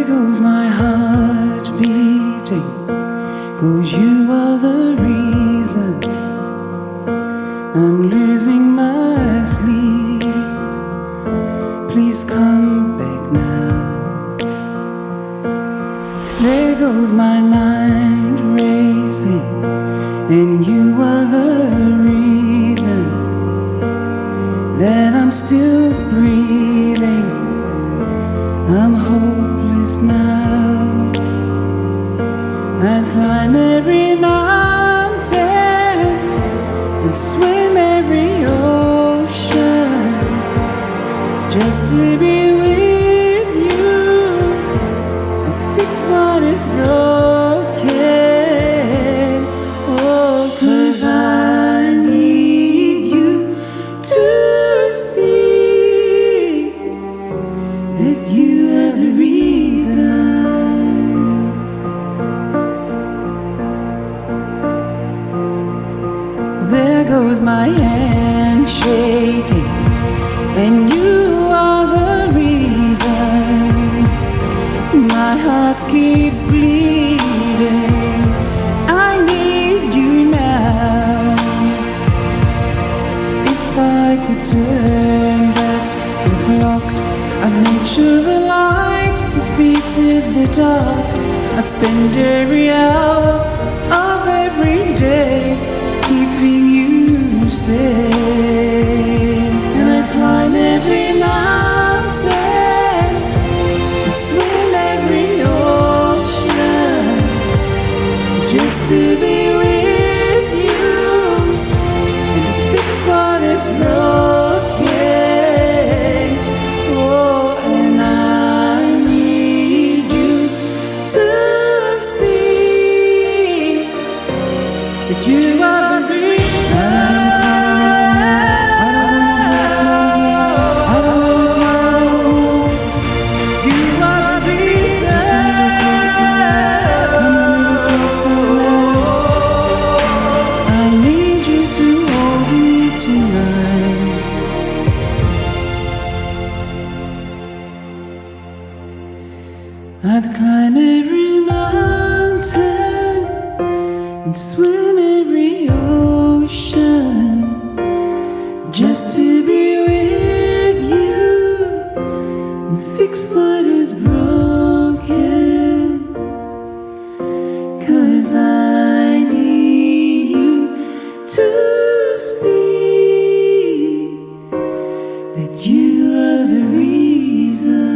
goes my heart beating, 'cause you are the reason I'm losing my sleep. Please come back now. There goes my mind racing, and you are the reason that I'm still breathing. I'm hopeless now. I'd climb every mountain and swim every ocean just to be with you and fix what is broken. Oh, 'cause I need you to see that you are the reason. There goes my hand shaking, and you are the reason. My heart keeps bleeding. I need you now. If I could turn back the clock, I'd make sure the lights defeated the dark. I'd spend every hour of every day keeping you safe. And I climb every mountain and swim every ocean just to be with you and fix what is broken. Oh, and I need you to see that you are the reason. I'd climb every mountain and swim every ocean just to be with you and fix what is broken. 'Cause I need you to see that you are the reason.